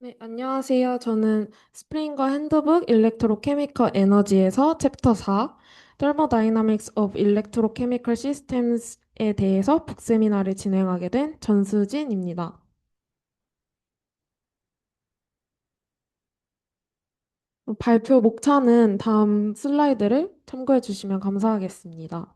네, 안녕하세요. 저는 스프링거 핸드북 일렉트로케미컬 에너지에서 챕터 4 Thermodynamics of Electrochemical Systems에 대해서 북세미나를 진행하게 된 전수진입니다. 발표 목차는 다음 슬라이드를 참고해 주시면 감사하겠습니다.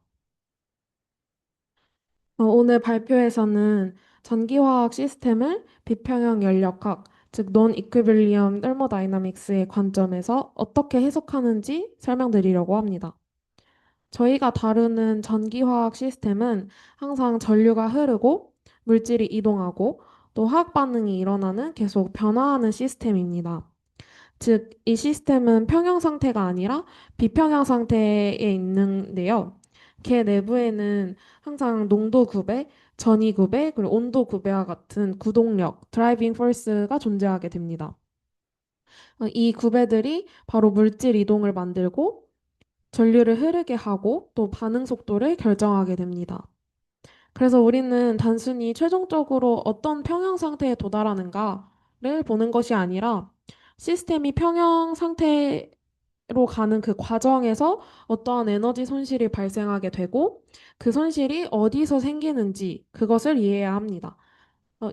오늘 발표에서는 전기화학 시스템을 비평형 연력학, 즉 non-equilibrium thermodynamics의 관점에서 어떻게 해석하는지 설명드리려고 합니다. 저희가 다루는 전기화학 시스템은 항상 전류가 흐르고 물질이 이동하고 또 화학 반응이 일어나는 계속 변화하는 시스템입니다. 즉, 이 시스템은 평형 상태가 아니라 비평형 상태에 있는데요. 걔 내부에는 항상 농도 구배, 전위 구배, 그리고 온도 구배와 같은 구동력, 드라이빙 포스가 존재하게 됩니다. 이 구배들이 바로 물질 이동을 만들고 전류를 흐르게 하고 또 반응 속도를 결정하게 됩니다. 그래서 우리는 단순히 최종적으로 어떤 평형 상태에 도달하는가를 보는 것이 아니라 시스템이 평형 상태로 가는 그 과정에서 어떠한 에너지 손실이 발생하게 되고 그 손실이 어디서 생기는지 그것을 이해해야 합니다.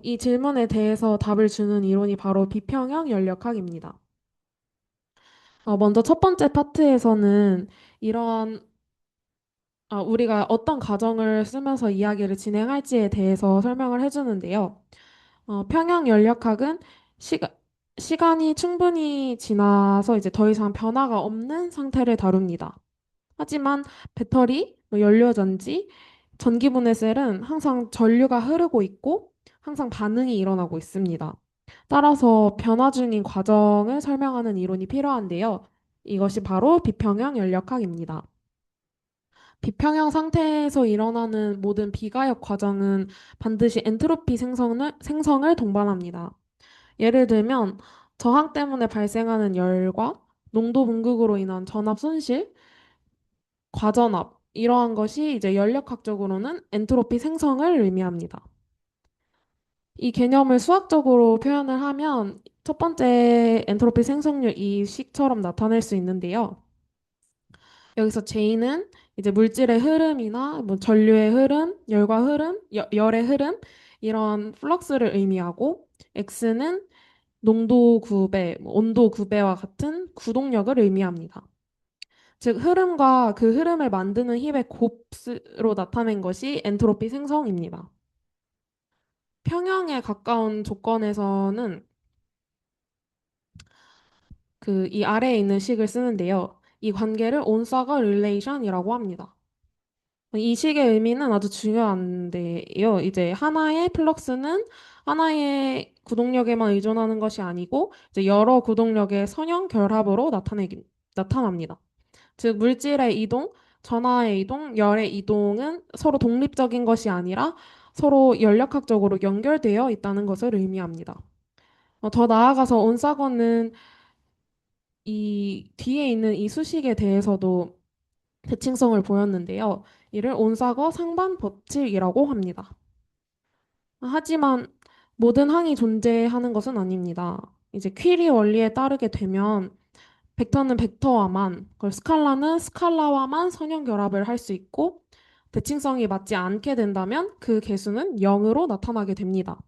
이 질문에 대해서 답을 주는 이론이 바로 비평형 연력학입니다. 먼저 첫 번째 파트에서는 이러한 우리가 어떤 가정을 쓰면서 이야기를 진행할지에 대해서 설명을 해주는데요. 평형 연력학은 시가, 시간이 충분히 지나서 이제 더 이상 변화가 없는 상태를 다룹니다. 하지만 배터리, 연료전지, 전기분해 셀은 항상 전류가 흐르고 있고 항상 반응이 일어나고 있습니다. 따라서 변화 중인 과정을 설명하는 이론이 필요한데요. 이것이 바로 비평형 연력학입니다. 비평형 상태에서 일어나는 모든 비가역 과정은 반드시 엔트로피 생성을 동반합니다. 예를 들면 저항 때문에 발생하는 열과 농도 분극으로 인한 전압 손실, 과전압 이러한 것이 이제 연력학적으로는 엔트로피 생성을 의미합니다. 이 개념을 수학적으로 표현을 하면 첫 번째 엔트로피 생성률 이 식처럼 나타낼 수 있는데요. 여기서 J는 이제 물질의 흐름이나 뭐 전류의 흐름, 열과 흐름, 열의 흐름 이런 플럭스를 의미하고 X는 농도 구배, 온도 구배와 같은 구동력을 의미합니다. 즉 흐름과 그 흐름을 만드는 힘의 곱으로 나타낸 것이 엔트로피 생성입니다. 평형에 가까운 조건에서는 그 이 아래에 있는 식을 쓰는데요. 이 관계를 온사거 릴레이션이라고 합니다. 이 식의 의미는 아주 중요한데요. 이제 하나의 플럭스는 하나의 구동력에만 의존하는 것이 아니고 이제 여러 구동력의 선형 결합으로 나타납니다. 즉 물질의 이동, 전하의 이동, 열의 이동은 서로 독립적인 것이 아니라 서로 연력학적으로 연결되어 있다는 것을 의미합니다. 더 나아가서 온사건은 이 뒤에 있는 이 수식에 대해서도 대칭성을 보였는데요. 이를 온사거 상반 법칙이라고 합니다. 하지만 모든 항이 존재하는 것은 아닙니다. 이제 퀴리 원리에 따르게 되면 벡터는 벡터와만, 그걸 스칼라는 스칼라와만 선형 결합을 할 수 있고 대칭성이 맞지 않게 된다면 그 개수는 0으로 나타나게 됩니다.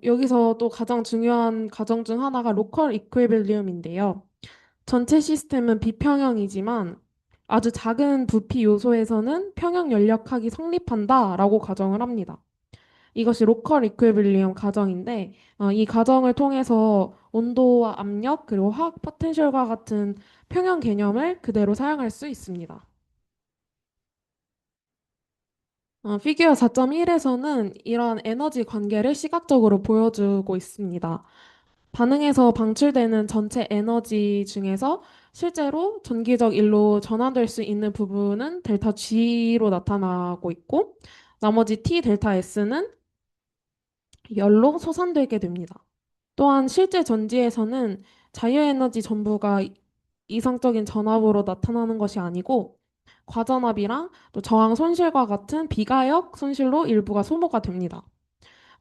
여기서 또 가장 중요한 가정 중 하나가 로컬 이퀄빌리움인데요. 전체 시스템은 비평형이지만 아주 작은 부피 요소에서는 평형 연력학이 성립한다라고 가정을 합니다. 이것이 로컬 이퀄빌리엄 가정인데 이 가정을 통해서 온도와 압력 그리고 화학 포텐셜과 같은 평형 개념을 그대로 사용할 수 있습니다. 피규어 4.1에서는 이러한 에너지 관계를 시각적으로 보여주고 있습니다. 반응에서 방출되는 전체 에너지 중에서 실제로 전기적 일로 전환될 수 있는 부분은 델타 G로 나타나고 있고 나머지 T 델타 S는 열로 소산되게 됩니다. 또한 실제 전지에서는 자유에너지 전부가 이상적인 전압으로 나타나는 것이 아니고 과전압이랑 또 저항 손실과 같은 비가역 손실로 일부가 소모가 됩니다.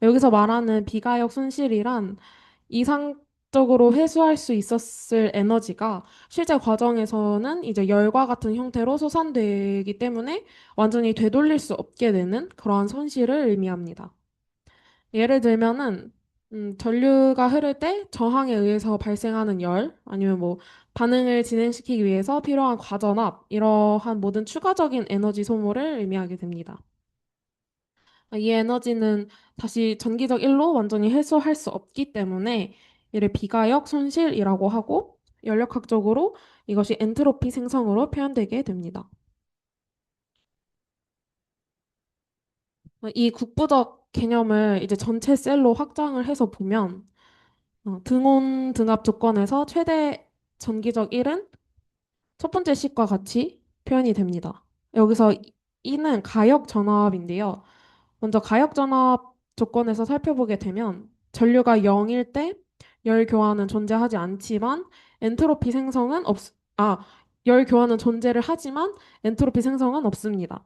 여기서 말하는 비가역 손실이란 이상적으로 회수할 수 있었을 에너지가 실제 과정에서는 이제 열과 같은 형태로 솟아되기 때문에 완전히 되돌릴 수 없게 되는 그러한 손실을 의미합니다. 예를 들면은 전류가 흐를 때 저항에 의해서 발생하는 열, 아니면 뭐 반응을 진행시키기 위해서 필요한 과전압, 이러한 모든 추가적인 에너지 소모를 의미하게 됩니다. 이 에너지는 다시 전기적 일로 완전히 해소할 수 없기 때문에 이를 비가역 손실이라고 하고 연력학적으로 이것이 엔트로피 생성으로 표현되게 됩니다. 이 국부적 개념을 이제 전체 셀로 확장을 해서 보면 등온 등압 조건에서 최대 전기적 1은 첫 번째 식과 같이 표현이 됩니다. 여기서 이는 가역 전압인데요. 먼저 가역 전압 조건에서 살펴보게 되면 전류가 0일 때 열 교환은 존재하지 않지만 엔트로피 생성은 열 교환은 존재를 하지만 엔트로피 생성은 없습니다.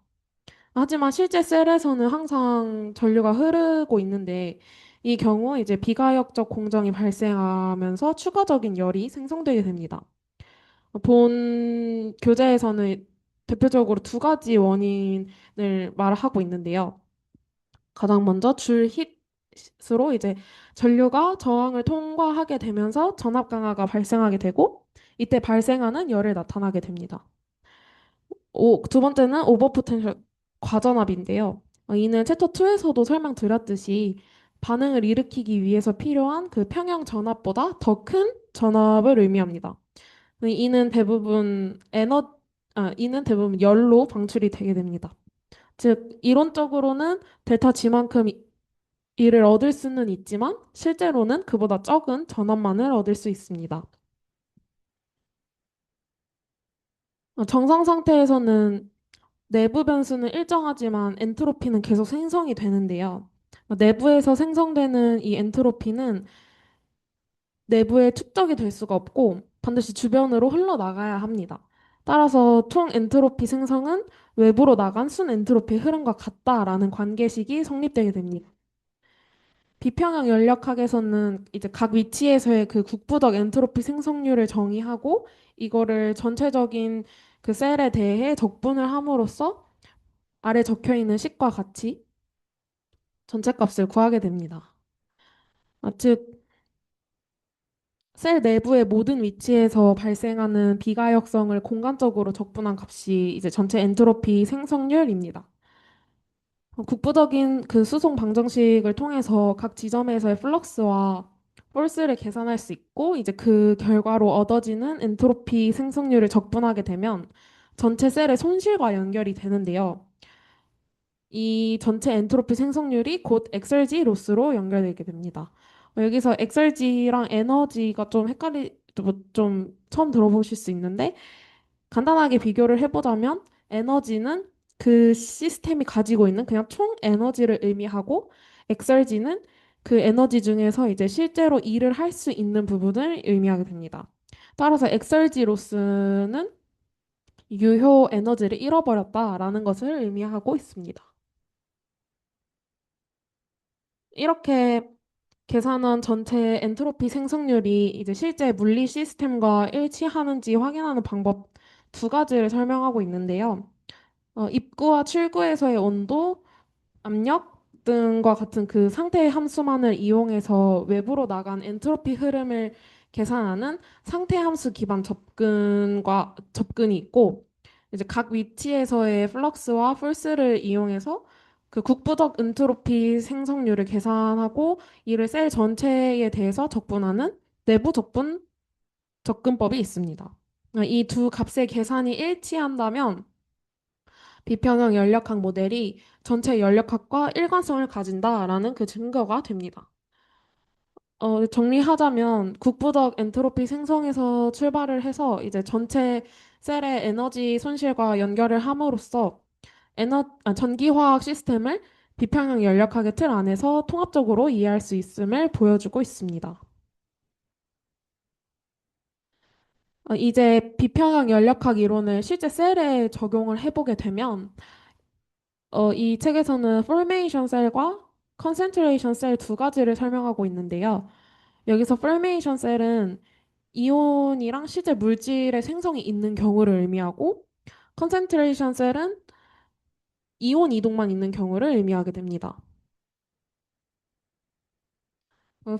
하지만 실제 셀에서는 항상 전류가 흐르고 있는데 이 경우 이제 비가역적 공정이 발생하면서 추가적인 열이 생성되게 됩니다. 본 교재에서는 대표적으로 두 가지 원인을 말하고 있는데요. 가장 먼저 줄 힛으로 이제 전류가 저항을 통과하게 되면서 전압 강화가 발생하게 되고 이때 발생하는 열을 나타나게 됩니다. 두 번째는 오버 포텐셜 과전압인데요. 이는 챕터 2에서도 설명드렸듯이 반응을 일으키기 위해서 필요한 그 평형 전압보다 더 큰 전압을 의미합니다. 이는 대부분 이는 대부분 열로 방출이 되게 됩니다. 즉, 이론적으로는 델타 G만큼 이를 얻을 수는 있지만 실제로는 그보다 적은 전압만을 얻을 수 있습니다. 정상 상태에서는 내부 변수는 일정하지만 엔트로피는 계속 생성이 되는데요. 내부에서 생성되는 이 엔트로피는 내부에 축적이 될 수가 없고 반드시 주변으로 흘러나가야 합니다. 따라서 총 엔트로피 생성은 외부로 나간 순 엔트로피 흐름과 같다라는 관계식이 성립되게 됩니다. 비평형 연력학에서는 이제 각 위치에서의 그 국부적 엔트로피 생성률을 정의하고 이거를 전체적인 그 셀에 대해 적분을 함으로써 아래 적혀 있는 식과 같이 전체 값을 구하게 됩니다. 즉, 셀 내부의 모든 위치에서 발생하는 비가역성을 공간적으로 적분한 값이 이제 전체 엔트로피 생성률입니다. 국부적인 그 수송 방정식을 통해서 각 지점에서의 플럭스와 폴스를 계산할 수 있고 이제 그 결과로 얻어지는 엔트로피 생성률을 적분하게 되면 전체 셀의 손실과 연결이 되는데요. 이 전체 엔트로피 생성률이 곧 엑설지 로스로 연결되게 됩니다. 여기서 엑설지랑 에너지가 좀 좀 처음 들어보실 수 있는데 간단하게 비교를 해보자면 에너지는 그 시스템이 가지고 있는 그냥 총 에너지를 의미하고 엑설지는 그 에너지 중에서 이제 실제로 일을 할 수 있는 부분을 의미하게 됩니다. 따라서 엑설지 로스는 유효 에너지를 잃어버렸다라는 것을 의미하고 있습니다. 이렇게 계산한 전체 엔트로피 생성률이 이제 실제 물리 시스템과 일치하는지 확인하는 방법 두 가지를 설명하고 있는데요. 입구와 출구에서의 온도, 압력 등과 같은 그 상태의 함수만을 이용해서 외부로 나간 엔트로피 흐름을 계산하는 상태 함수 기반 접근이 있고 이제 각 위치에서의 플럭스와 폴스를 이용해서 그 국부적 엔트로피 생성률을 계산하고 이를 셀 전체에 대해서 적분하는 내부 접근법이 있습니다. 이 두 값의 계산이 일치한다면 비평형 연력학 모델이 전체 연력학과 일관성을 가진다라는 그 증거가 됩니다. 정리하자면 국부적 엔트로피 생성에서 출발을 해서 이제 전체 셀의 에너지 손실과 연결을 함으로써 전기화학 시스템을 비평형 연력학의 틀 안에서 통합적으로 이해할 수 있음을 보여주고 있습니다. 이제 비평형 연력학 이론을 실제 셀에 적용을 해보게 되면 이 책에서는 포메이션 셀과 컨센트레이션 셀 두 가지를 설명하고 있는데요. 여기서 포메이션 셀은 이온이랑 실제 물질의 생성이 있는 경우를 의미하고 컨센트레이션 셀은 이온 이동만 있는 경우를 의미하게 됩니다.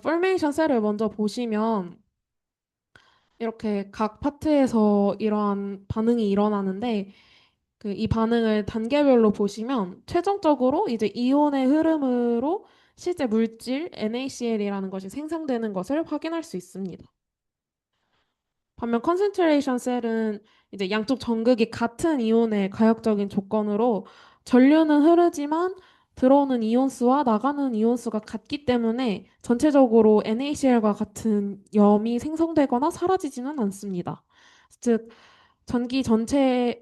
포메이션 셀을 먼저 보시면 이렇게 각 파트에서 이러한 반응이 일어나는데 그 이 반응을 단계별로 보시면 최종적으로 이제 이온의 흐름으로 실제 물질 NaCl이라는 것이 생성되는 것을 확인할 수 있습니다. 반면 컨센트레이션 셀은 이제 양쪽 전극이 같은 이온의 가역적인 조건으로 전류는 흐르지만 들어오는 이온수와 나가는 이온수가 같기 때문에 전체적으로 NaCl과 같은 염이 생성되거나 사라지지는 않습니다. 즉, 전지 전체의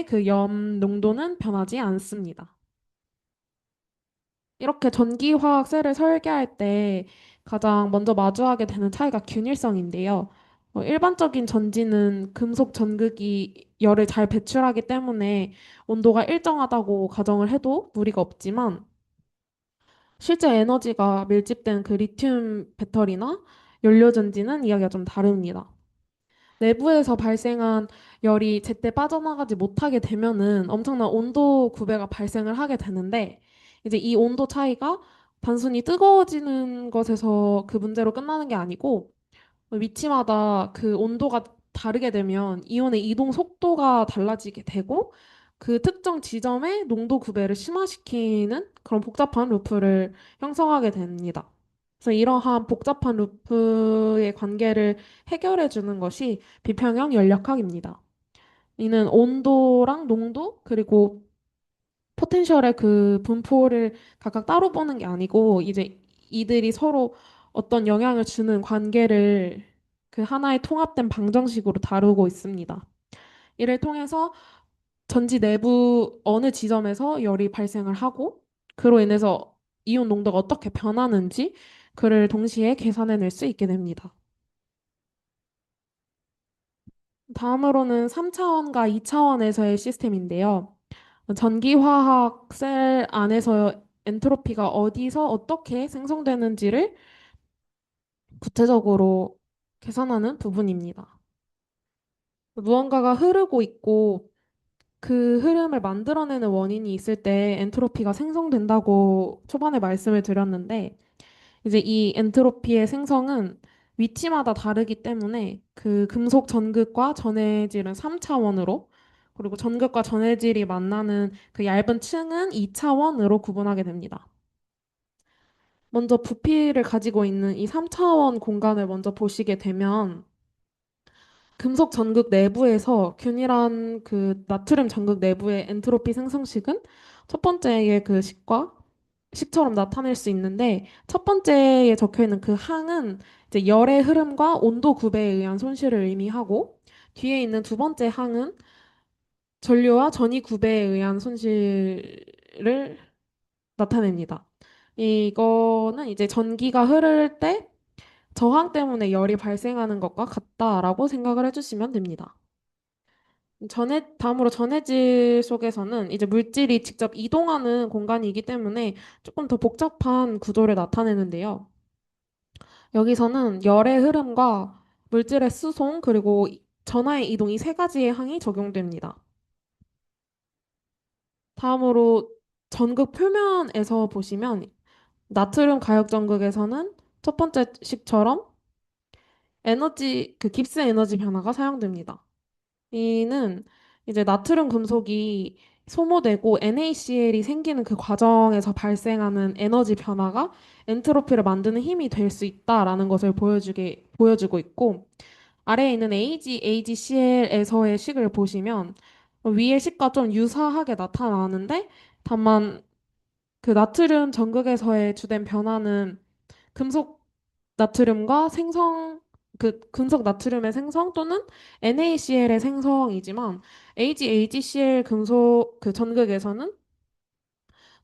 그 염 농도는 변하지 않습니다. 이렇게 전기화학 셀을 설계할 때 가장 먼저 마주하게 되는 차이가 균일성인데요. 일반적인 전지는 금속 전극이 열을 잘 배출하기 때문에 온도가 일정하다고 가정을 해도 무리가 없지만 실제 에너지가 밀집된 그 리튬 배터리나 연료 전지는 이야기가 좀 다릅니다. 내부에서 발생한 열이 제때 빠져나가지 못하게 되면은 엄청난 온도 구배가 발생을 하게 되는데 이제 이 온도 차이가 단순히 뜨거워지는 것에서 그 문제로 끝나는 게 아니고 위치마다 그 온도가 다르게 되면 이온의 이동 속도가 달라지게 되고 그 특정 지점의 농도 구배를 심화시키는 그런 복잡한 루프를 형성하게 됩니다. 그래서 이러한 복잡한 루프의 관계를 해결해 주는 것이 비평형 연력학입니다. 이는 온도랑 농도 그리고 포텐셜의 그 분포를 각각 따로 보는 게 아니고 이제 이들이 서로 어떤 영향을 주는 관계를 그 하나의 통합된 방정식으로 다루고 있습니다. 이를 통해서 전지 내부 어느 지점에서 열이 발생을 하고 그로 인해서 이온 농도가 어떻게 변하는지 그를 동시에 계산해낼 수 있게 됩니다. 다음으로는 3차원과 2차원에서의 시스템인데요. 전기화학 셀 안에서 엔트로피가 어디서 어떻게 생성되는지를 구체적으로 계산하는 부분입니다. 무언가가 흐르고 있고 그 흐름을 만들어내는 원인이 있을 때 엔트로피가 생성된다고 초반에 말씀을 드렸는데 이제 이 엔트로피의 생성은 위치마다 다르기 때문에 그 금속 전극과 전해질은 3차원으로 그리고 전극과 전해질이 만나는 그 얇은 층은 2차원으로 구분하게 됩니다. 먼저 부피를 가지고 있는 이 3차원 공간을 먼저 보시게 되면 금속 전극 내부에서 균일한 그 나트륨 전극 내부의 엔트로피 생성식은 첫 번째의 그 식처럼 나타낼 수 있는데 첫 번째에 적혀 있는 그 항은 이제 열의 흐름과 온도 구배에 의한 손실을 의미하고 뒤에 있는 두 번째 항은 전류와 전이 구배에 의한 손실을 나타냅니다. 이거는 이제 전기가 흐를 때 저항 때문에 열이 발생하는 것과 같다라고 생각을 해주시면 됩니다. 다음으로 전해질 속에서는 이제 물질이 직접 이동하는 공간이기 때문에 조금 더 복잡한 구조를 나타내는데요. 여기서는 열의 흐름과 물질의 수송, 그리고 전하의 이동 이 세 가지의 항이 적용됩니다. 다음으로 전극 표면에서 보시면 나트륨 가역 전극에서는 첫 번째 식처럼 깁스 에너지 변화가 사용됩니다. 이는 이제 나트륨 금속이 소모되고 NaCl이 생기는 그 과정에서 발생하는 에너지 변화가 엔트로피를 만드는 힘이 될 수 있다라는 것을 보여주고 있고, 아래에 있는 AgCl에서의 식을 보시면 위의 식과 좀 유사하게 나타나는데, 다만 그 나트륨 전극에서의 주된 변화는 금속 나트륨과 금속 나트륨의 생성 또는 NaCl의 생성이지만 AgCl 금속 그 전극에서는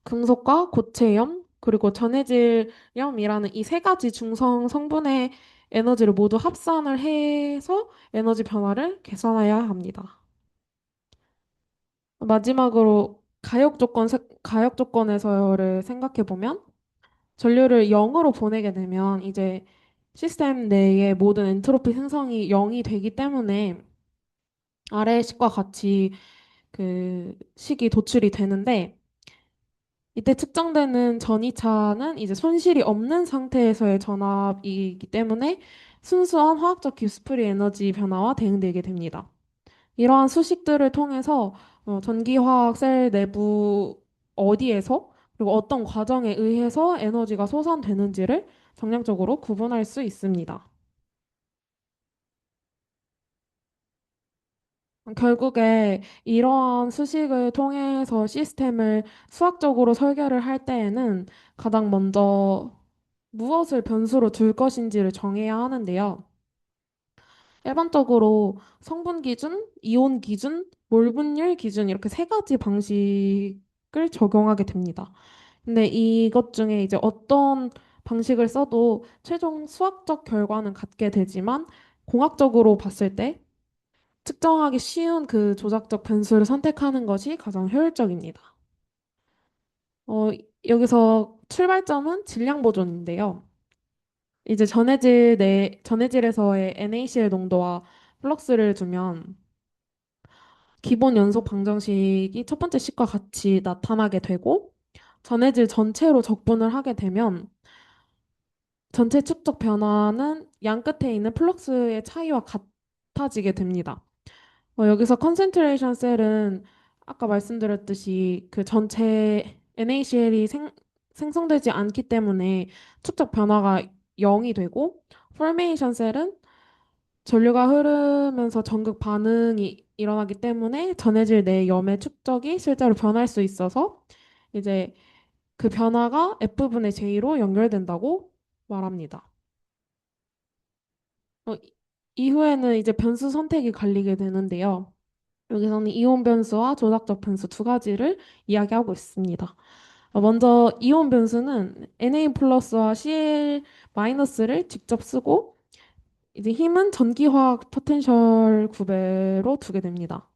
금속과 고체염 그리고 전해질염이라는 이 세 가지 중성 성분의 에너지를 모두 합산을 해서 에너지 변화를 계산해야 합니다. 마지막으로 가역 조건에서를 생각해 보면 전류를 0으로 보내게 되면 이제 시스템 내의 모든 엔트로피 생성이 0이 되기 때문에 아래 식과 같이 그 식이 도출이 되는데 이때 측정되는 전이차는 이제 손실이 없는 상태에서의 전압이기 때문에 순수한 화학적 기술풀이 에너지 변화와 대응되게 됩니다. 이러한 수식들을 통해서 전기화학 셀 내부 어디에서 그리고 어떤 과정에 의해서 에너지가 솟아되는지를 정량적으로 구분할 수 있습니다. 결국에 이러한 수식을 통해서 시스템을 수학적으로 설계를 할 때에는 가장 먼저 무엇을 변수로 둘 것인지를 정해야 하는데요. 일반적으로 성분 기준, 이온 기준, 몰 분율 기준 이렇게 세 가지 방식을 적용하게 됩니다. 근데 이것 중에 이제 어떤 방식을 써도 최종 수학적 결과는 같게 되지만 공학적으로 봤을 때 측정하기 쉬운 그 조작적 변수를 선택하는 것이 가장 효율적입니다. 어, 여기서 출발점은 질량 보존인데요. 이제 전해질에서의 NaCl 농도와 플럭스를 두면 기본 연속 방정식이 첫 번째 식과 같이 나타나게 되고 전해질 전체로 적분을 하게 되면 전체 축적 변화는 양 끝에 있는 플럭스의 차이와 같아지게 됩니다. 여기서 컨센트레이션 셀은 아까 말씀드렸듯이 그 전체 NaCl이 생성되지 않기 때문에 축적 변화가 0이 되고 포메이션 셀은 전류가 흐르면서 전극 반응이 일어나기 때문에 전해질 내 염의 축적이 실제로 변할 수 있어서 이제 그 변화가 F분의 J로 연결된다고 말합니다. 이후에는 이제 변수 선택이 갈리게 되는데요. 여기서는 이온 변수와 조작적 변수 두 가지를 이야기하고 있습니다. 먼저 이온 변수는 Na 플러스와 Cl 마이너스를 직접 쓰고 이제 힘은 전기화학 포텐셜 구배로 두게 됩니다.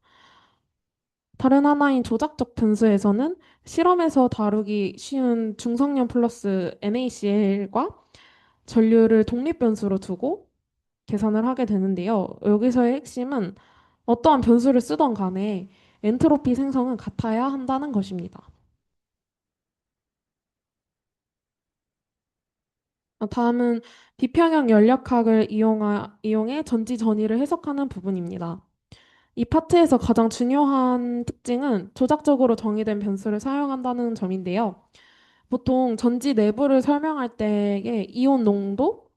다른 하나인 조작적 변수에서는 실험에서 다루기 쉬운 중성염 플러스 NaCl과 전류를 독립 변수로 두고 계산을 하게 되는데요. 여기서의 핵심은 어떠한 변수를 쓰던 간에 엔트로피 생성은 같아야 한다는 것입니다. 다음은 비평형 연력학을 이용해 전지 전이를 해석하는 부분입니다. 이 파트에서 가장 중요한 특징은 조작적으로 정의된 변수를 사용한다는 점인데요. 보통 전지 내부를 설명할 때에 이온 농도,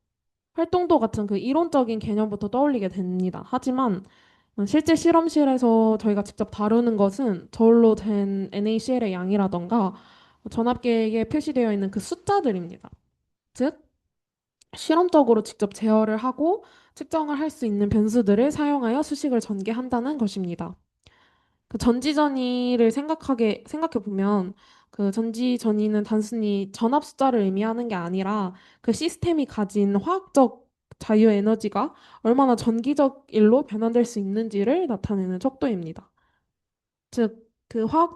활동도 같은 그 이론적인 개념부터 떠올리게 됩니다. 하지만 실제 실험실에서 저희가 직접 다루는 것은 저울로 된 NaCl의 양이라던가 전압계에 표시되어 있는 그 숫자들입니다. 즉, 실험적으로 직접 제어를 하고 측정을 할 수 있는 변수들을 사용하여 수식을 전개한다는 것입니다. 그 전지전이를 생각해 보면 그 전지전이는 단순히 전압 숫자를 의미하는 게 아니라 그 시스템이 가진 화학적 자유 에너지가 얼마나 전기적 일로 변환될 수 있는지를 나타내는 척도입니다. 즉, 그 화학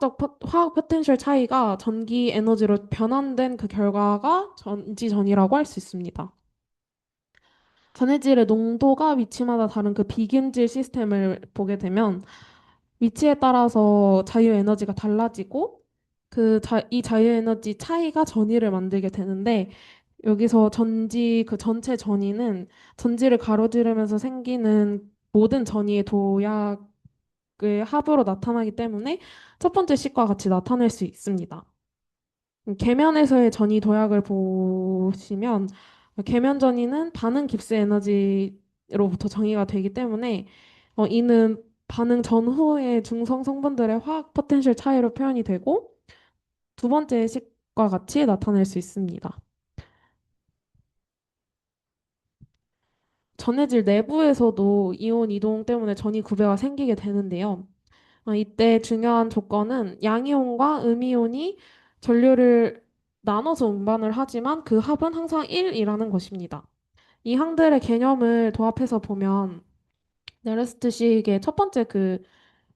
포텐셜 차이가 전기 에너지로 변환된 그 결과가 전지전이라고 할 수 있습니다. 전해질의 농도가 위치마다 다른 그 비균질 시스템을 보게 되면 위치에 따라서 자유 에너지가 달라지고 이 자유 에너지 차이가 전위를 만들게 되는데 여기서 전지 그 전체 전위는 전지를 가로지르면서 생기는 모든 전위의 도약의 합으로 나타나기 때문에 첫 번째 식과 같이 나타낼 수 있습니다. 계면에서의 전위 도약을 보시면 계면 전위는 반응 깁스 에너지로부터 정의가 되기 때문에 이는 반응 전후의 중성 성분들의 화학 포텐셜 차이로 표현이 되고 두 번째 식과 같이 나타낼 수 있습니다. 전해질 내부에서도 이온 이동 때문에 전위 구배가 생기게 되는데요. 이때 중요한 조건은 양이온과 음이온이 전류를 나눠서 운반을 하지만 그 합은 항상 1이라는 것입니다. 이 항들의 개념을 도합해서 보면 네르스트식의 첫 번째 그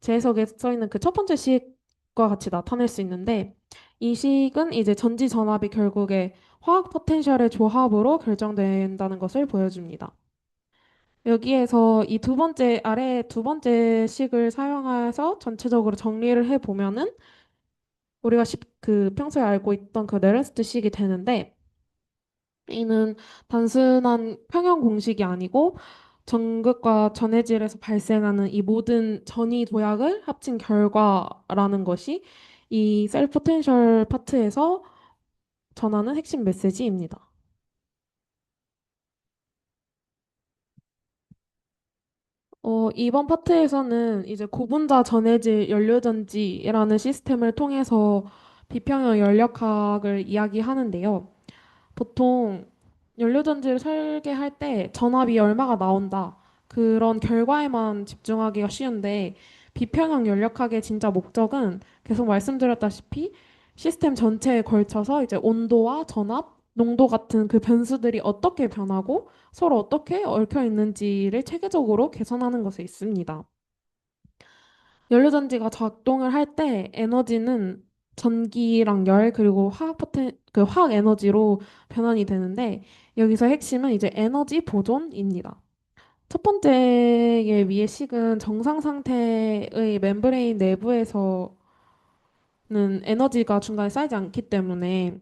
재해석에 써 있는 그 첫 번째 식 같이 나타낼 수 있는데 이 식은 이제 전지 전압이 결국에 화학 포텐셜의 조합으로 결정된다는 것을 보여줍니다. 여기에서 이 두 번째 아래 두 번째 식을 사용해서 전체적으로 정리를 해 보면은 우리가 그 평소에 알고 있던 그 네레스트 식이 되는데 이는 단순한 평형 공식이 아니고 전극과 전해질에서 발생하는 이 모든 전이 도약을 합친 결과라는 것이 이 셀 포텐셜 파트에서 전하는 핵심 메시지입니다. 이번 파트에서는 이제 고분자 전해질 연료전지라는 시스템을 통해서 비평형 연력학을 이야기하는데요. 보통 연료전지를 설계할 때 전압이 얼마가 나온다. 그런 결과에만 집중하기가 쉬운데 비평형 연력학의 진짜 목적은 계속 말씀드렸다시피 시스템 전체에 걸쳐서 이제 온도와 전압, 농도 같은 그 변수들이 어떻게 변하고 서로 어떻게 얽혀 있는지를 체계적으로 계산하는 것에 있습니다. 연료전지가 작동을 할 때 에너지는 전기랑 열 그리고 그 화학 에너지로 변환이 되는데 여기서 핵심은 이제 에너지 보존입니다. 첫 번째의 위의 식은 정상 상태의 멤브레인 내부에서는 에너지가 중간에 쌓이지 않기 때문에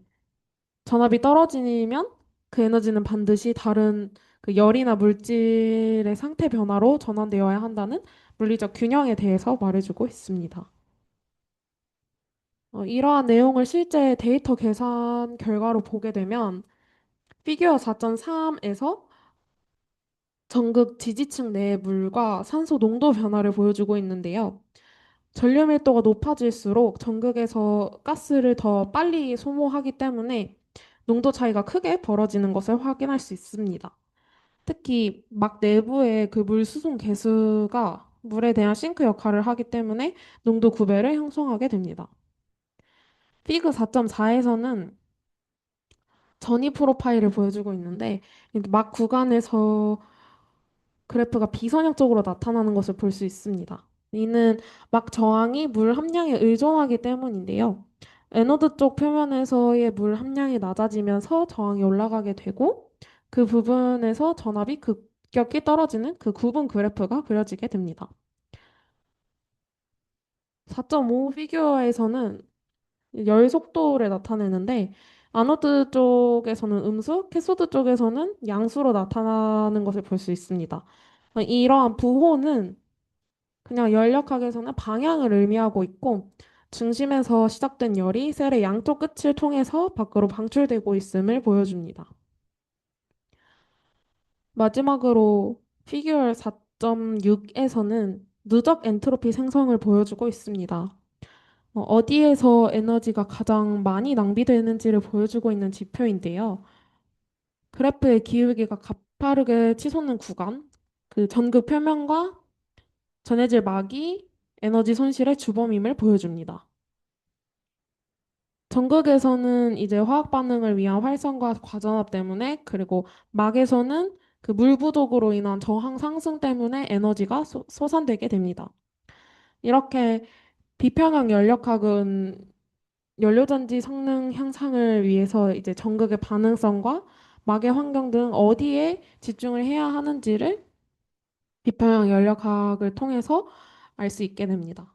전압이 떨어지면 그 에너지는 반드시 다른 그 열이나 물질의 상태 변화로 전환되어야 한다는 물리적 균형에 대해서 말해주고 있습니다. 이러한 내용을 실제 데이터 계산 결과로 보게 되면 피규어 4.3에서 전극 지지층 내의 물과 산소 농도 변화를 보여주고 있는데요. 전류 밀도가 높아질수록 전극에서 가스를 더 빨리 소모하기 때문에 농도 차이가 크게 벌어지는 것을 확인할 수 있습니다. 특히 막 내부의 그 물 수송 개수가 물에 대한 싱크 역할을 하기 때문에 농도 구배를 형성하게 됩니다. 피그 4.4에서는 전이 프로파일을 보여주고 있는데 막 구간에서 그래프가 비선형적으로 나타나는 것을 볼 수 있습니다. 이는 막 저항이 물 함량에 의존하기 때문인데요. 에너드 쪽 표면에서의 물 함량이 낮아지면서 저항이 올라가게 되고 그 부분에서 전압이 급격히 떨어지는 그 구분 그래프가 그려지게 됩니다. 4.5 피규어에서는 열 속도를 나타내는데 아노드 쪽에서는 음수, 캐소드 쪽에서는 양수로 나타나는 것을 볼 수 있습니다. 이러한 부호는 그냥 열역학에서는 방향을 의미하고 있고 중심에서 시작된 열이 셀의 양쪽 끝을 통해서 밖으로 방출되고 있음을 보여줍니다. 마지막으로 피규어 4.6에서는 누적 엔트로피 생성을 보여주고 있습니다. 어디에서 에너지가 가장 많이 낭비되는지를 보여주고 있는 지표인데요. 그래프의 기울기가 가파르게 치솟는 구간, 그 전극 표면과 전해질 막이 에너지 손실의 주범임을 보여줍니다. 전극에서는 이제 화학 반응을 위한 활성과 과전압 때문에 그리고 막에서는 그 물 부족으로 인한 저항 상승 때문에 에너지가 솟아되게 됩니다. 이렇게 비평형 연력학은 연료전지 성능 향상을 위해서 이제 전극의 반응성과 막의 환경 등 어디에 집중을 해야 하는지를 비평형 연력학을 통해서 알 수 있게 됩니다.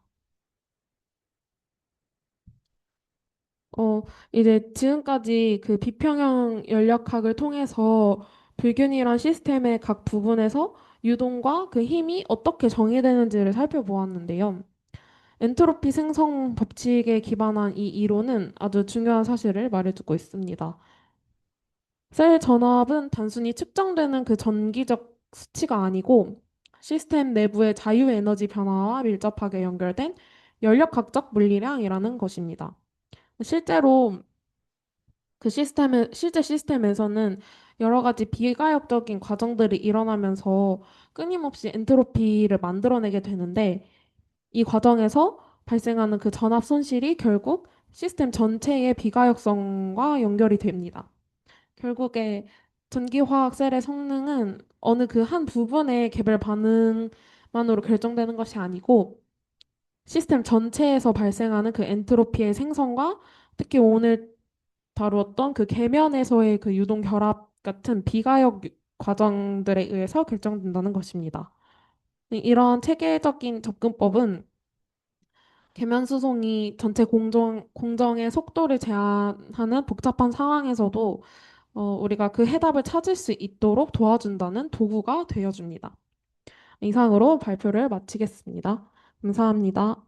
어, 이제 지금까지 그 비평형 연력학을 통해서 불균일한 시스템의 각 부분에서 유동과 그 힘이 어떻게 정의되는지를 살펴보았는데요. 엔트로피 생성 법칙에 기반한 이 이론은 아주 중요한 사실을 말해주고 있습니다. 셀 전압은 단순히 측정되는 그 전기적 수치가 아니고 시스템 내부의 자유 에너지 변화와 밀접하게 연결된 연력학적 물리량이라는 것입니다. 실제로 실제 시스템에서는 여러 가지 비가역적인 과정들이 일어나면서 끊임없이 엔트로피를 만들어내게 되는데 이 과정에서 발생하는 그 전압 손실이 결국 시스템 전체의 비가역성과 연결이 됩니다. 결국에 전기화학 셀의 성능은 어느 그 한 부분의 개별 반응만으로 결정되는 것이 아니고 시스템 전체에서 발생하는 그 엔트로피의 생성과 특히 오늘 다루었던 그 계면에서의 그 유동 결합 같은 비가역 과정들에 의해서 결정된다는 것입니다. 이런 체계적인 접근법은 계면 수송이 전체 공정의 속도를 제한하는 복잡한 상황에서도 우리가 그 해답을 찾을 수 있도록 도와준다는 도구가 되어줍니다. 이상으로 발표를 마치겠습니다. 감사합니다.